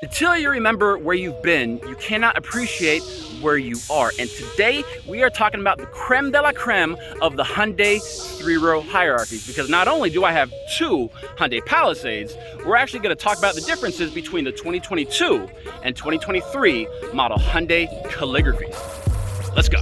Until you remember where you've been, you cannot appreciate where you are. And today we are talking about the creme de la creme of the Hyundai three-row hierarchies. Because not only do I have two Hyundai Palisades, we're actually going to talk about the differences between the 2022 and 2023 model Hyundai Calligraphy. Let's go.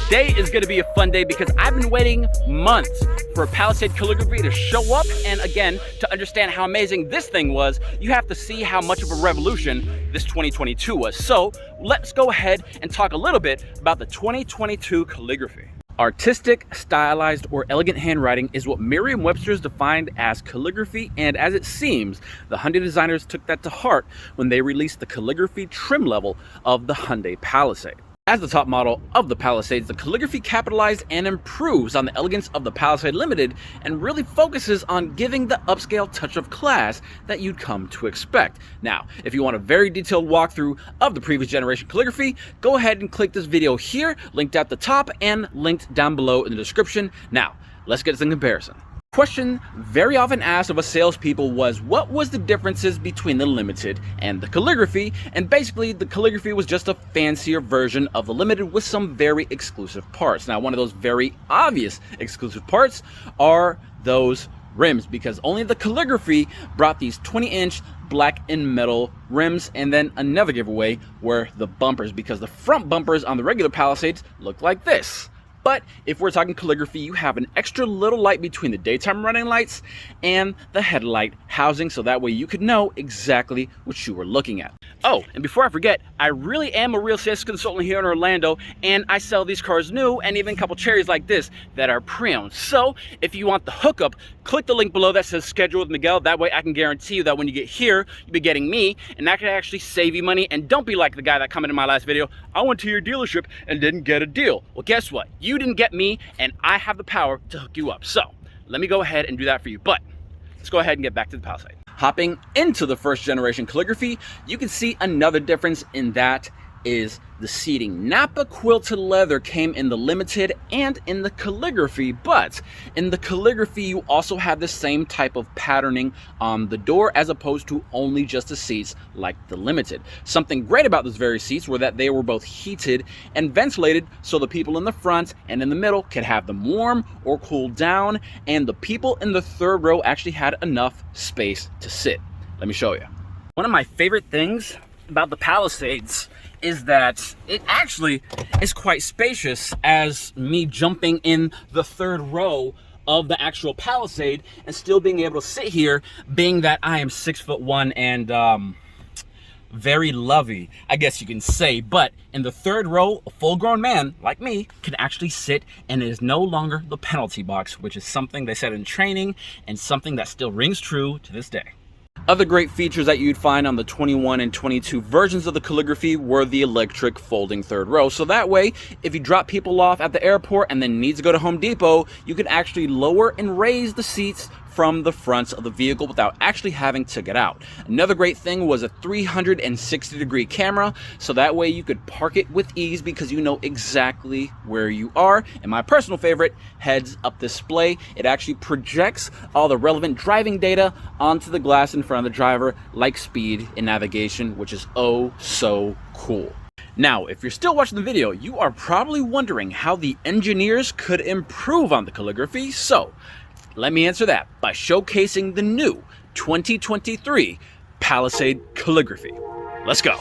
Today is going to be a fun day because I've been waiting months for Palisade Calligraphy to show up, and again, to understand how amazing this thing was, you have to see how much of a revolution this 2022 was. So let's go ahead and talk a little bit about the 2022 Calligraphy. Artistic, stylized, or elegant handwriting is what Merriam-Webster's defined as calligraphy, and as it seems, the Hyundai designers took that to heart when they released the calligraphy trim level of the Hyundai Palisade. As the top model of the Palisades, the Calligraphy capitalized and improves on the elegance of the Palisade Limited and really focuses on giving the upscale touch of class that you'd come to expect. Now, if you want a very detailed walkthrough of the previous generation Calligraphy, go ahead and click this video here, linked at the top and linked down below in the description. Now, let's get some comparison. Question very often asked of us salespeople was, what was the differences between the Limited and the Calligraphy? And basically, the Calligraphy was just a fancier version of the Limited with some very exclusive parts. Now, one of those very obvious exclusive parts are those rims, because only the Calligraphy brought these 20-inch black and metal rims, and then another giveaway were the bumpers, because the front bumpers on the regular Palisades look like this. But if we're talking Calligraphy, you have an extra little light between the daytime running lights and the headlight housing, so that way you could know exactly what you were looking at. Oh, and before I forget, I really am a real sales consultant here in Orlando, and I sell these cars new and even a couple cherries like this that are pre-owned. So if you want the hookup, click the link below that says schedule with Miguel. That way I can guarantee you that when you get here, you'll be getting me, and that can actually save you money. And don't be like the guy that commented in my last video, I went to your dealership and didn't get a deal. Well, guess what? You didn't get me, and I have the power to hook you up. So let me go ahead and do that for you. But let's go ahead and get back to the Palisade. Hopping into the first generation Calligraphy, you can see another difference, in that is the seating. Napa quilted leather came in the Limited and in the Calligraphy, but in the Calligraphy you also have the same type of patterning on the door as opposed to only just the seats like the Limited. Something great about those very seats were that they were both heated and ventilated, so the people in the front and in the middle could have them warm or cool down, and the people in the third row actually had enough space to sit. Let me show you. One of my favorite things about the Palisades is that it actually is quite spacious, as me jumping in the third row of the actual Palisade and still being able to sit here, being that I am 6'1" and very lovey, I guess you can say. But in the third row, a full-grown man like me can actually sit, and it is no longer the penalty box, which is something they said in training and something that still rings true to this day. Other great features that you'd find on the 21 and 22 versions of the Calligraphy were the electric folding third row. So that way, if you drop people off at the airport and then need to go to Home Depot, you can actually lower and raise the seats from the fronts of the vehicle without actually having to get out. Another great thing was a 360-degree camera, so that way you could park it with ease because you know exactly where you are. And my personal favorite, heads-up display. It actually projects all the relevant driving data onto the glass in front of the driver, like speed and navigation, which is oh so cool. Now, if you're still watching the video, you are probably wondering how the engineers could improve on the Calligraphy. So let me answer that by showcasing the new 2023 Palisade Calligraphy. Let's go.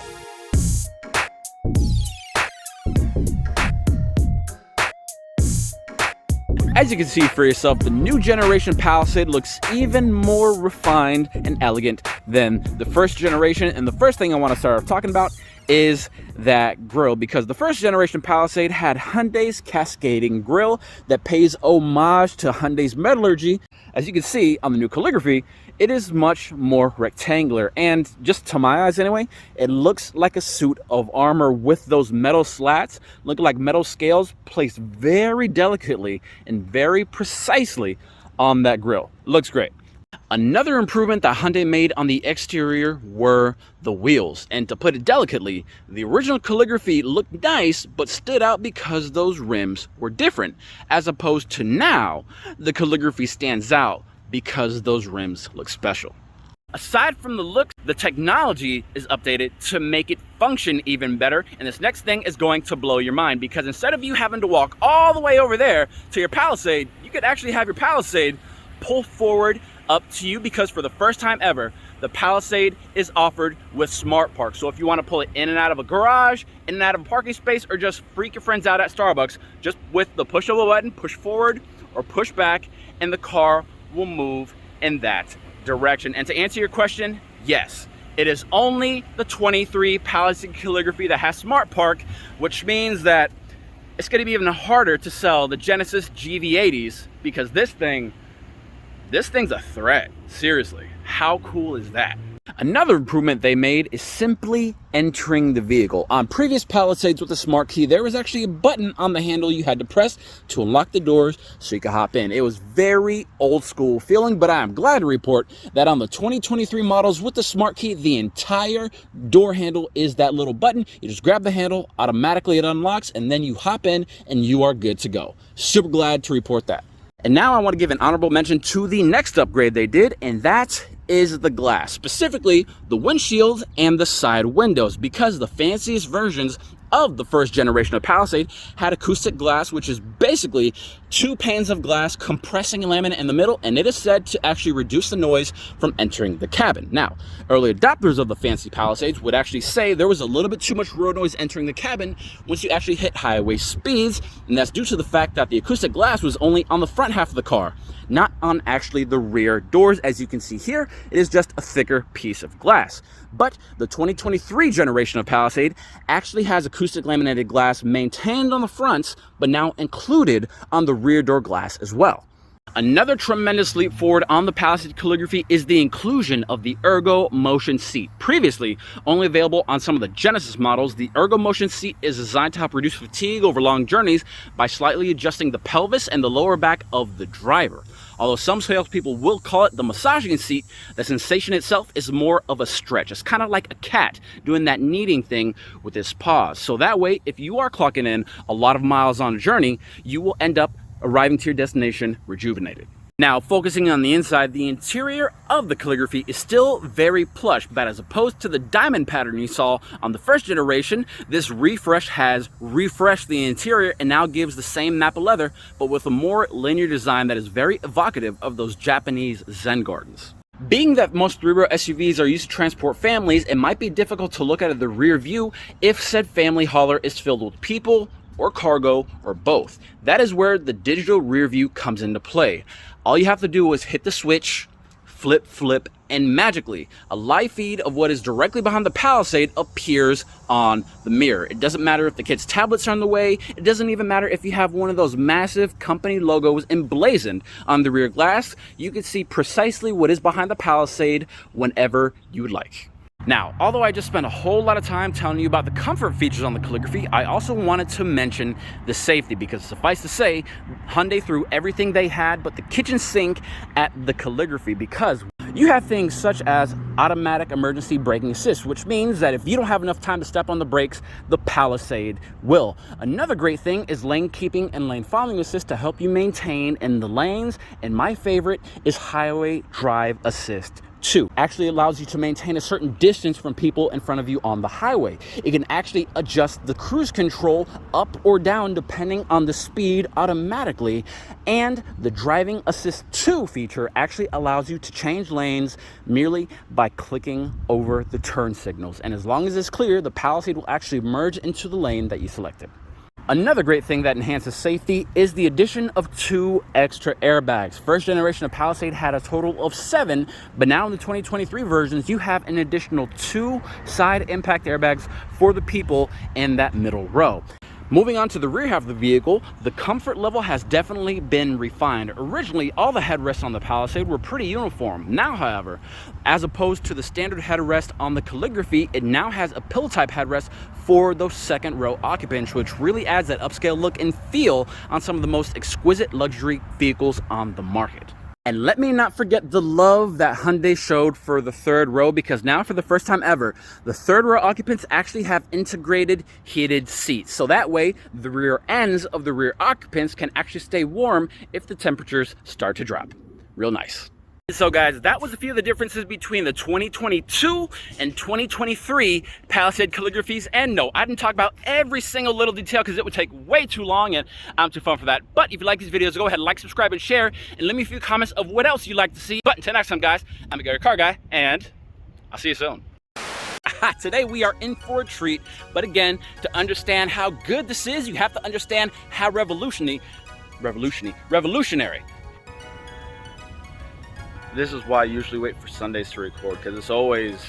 As you can see for yourself, the new generation Palisade looks even more refined and elegant than the first generation. And the first thing I want to start off talking about is that grille, because the first generation Palisade had Hyundai's cascading grille that pays homage to Hyundai's metallurgy. As you can see on the new Calligraphy, it is much more rectangular, and just to my eyes anyway, it looks like a suit of armor with those metal slats looking like metal scales placed very delicately and very precisely on that grille. Looks great. Another improvement that Hyundai made on the exterior were the wheels. And to put it delicately, the original Calligraphy looked nice, but stood out because those rims were different. As opposed to now, the Calligraphy stands out because those rims look special. Aside from the looks, the technology is updated to make it function even better. And this next thing is going to blow your mind, because instead of you having to walk all the way over there to your Palisade, you could actually have your Palisade pull forward up to you, because for the first time ever, the Palisade is offered with Smart Park. So if you want to pull it in and out of a garage, in and out of a parking space, or just freak your friends out at Starbucks, just with the push of a button, push forward or push back, and the car will move in that direction. And to answer your question, yes, it is only the 23 Palisade Calligraphy that has Smart Park, which means that it's going to be even harder to sell the Genesis GV80s, because this thing's a threat. Seriously, how cool is that? Another improvement they made is simply entering the vehicle. On previous Palisades with the Smart Key, there was actually a button on the handle you had to press to unlock the doors so you could hop in. It was very old school feeling, but I am glad to report that on the 2023 models with the Smart Key, the entire door handle is that little button. You just grab the handle, automatically it unlocks, and then you hop in and you are good to go. Super glad to report that. And now I want to give an honorable mention to the next upgrade they did, and that is the glass, specifically the windshields and the side windows, because the fanciest versions of the first generation of Palisade had acoustic glass, which is basically 2 panes of glass compressing a laminate in the middle, and it is said to actually reduce the noise from entering the cabin. Now, early adopters of the fancy Palisades would actually say there was a little bit too much road noise entering the cabin once you actually hit highway speeds, and that's due to the fact that the acoustic glass was only on the front half of the car, not on actually the rear doors. As you can see here, it is just a thicker piece of glass. But the 2023 generation of Palisade actually has acoustic laminated glass maintained on the fronts, but now included on the rear door glass as well. Another tremendous leap forward on the Palisade Calligraphy is the inclusion of the Ergo motion seat. Previously only available on some of the Genesis models, the Ergo motion seat is designed to help reduce fatigue over long journeys by slightly adjusting the pelvis and the lower back of the driver. Although some salespeople will call it the massaging seat, the sensation itself is more of a stretch. It's kind of like a cat doing that kneading thing with his paws. So that way, if you are clocking in a lot of miles on a journey, you will end up arriving to your destination rejuvenated. Now, focusing on the inside, the interior of the Calligraphy is still very plush, but as opposed to the diamond pattern you saw on the first generation, this refresh has refreshed the interior and now gives the same nap of leather, but with a more linear design that is very evocative of those Japanese Zen gardens. Being that most three-row SUVs are used to transport families, it might be difficult to look at the rear view if said family hauler is filled with people or cargo or both. That is where the digital rear view comes into play. All you have to do is hit the switch, flip, and magically a live feed of what is directly behind the Palisade appears on the mirror. It doesn't matter if the kids' tablets are in the way. It doesn't even matter if you have one of those massive company logos emblazoned on the rear glass. You can see precisely what is behind the Palisade whenever you would like. Now, although I just spent a whole lot of time telling you about the comfort features on the Calligraphy, I also wanted to mention the safety, because suffice to say, Hyundai threw everything they had but the kitchen sink at the Calligraphy, because you have things such as automatic emergency braking assist, which means that if you don't have enough time to step on the brakes, the Palisade will. Another great thing is lane keeping and lane following assist to help you maintain in the lanes, and my favorite is highway drive assist 2. Actually allows you to maintain a certain distance from people in front of you on the highway. It can actually adjust the cruise control up or down depending on the speed automatically, and the driving assist 2 feature actually allows you to change lanes merely by clicking over the turn signals, and as long as it's clear, the Palisade will actually merge into the lane that you selected. Another great thing that enhances safety is the addition of 2 extra airbags. First generation of Palisade had a total of 7, but now in the 2023 versions, you have an additional 2 side impact airbags for the people in that middle row. Moving on to the rear half of the vehicle, the comfort level has definitely been refined. Originally, all the headrests on the Palisade were pretty uniform. Now, however, as opposed to the standard headrest on the Calligraphy, it now has a pillow-type headrest for those second-row occupants, which really adds that upscale look and feel on some of the most exquisite luxury vehicles on the market. And let me not forget the love that Hyundai showed for the third row, because now for the first time ever, the third row occupants actually have integrated heated seats. So that way, the rear ends of the rear occupants can actually stay warm if the temperatures start to drop. Real nice. So guys, that was a few of the differences between the 2022 and 2023 Palisade Calligraphies. And no, I didn't talk about every single little detail because it would take way too long and I'm too fun for that. But if you like these videos, go ahead and like, subscribe, and share, and leave me a few comments of what else you'd like to see. But until next time, guys, I'm Gary Car Guy, and I'll see you soon. Today we are in for a treat, but again, to understand how good this is, you have to understand how revolutionary. This is why I usually wait for Sundays to record, because it's always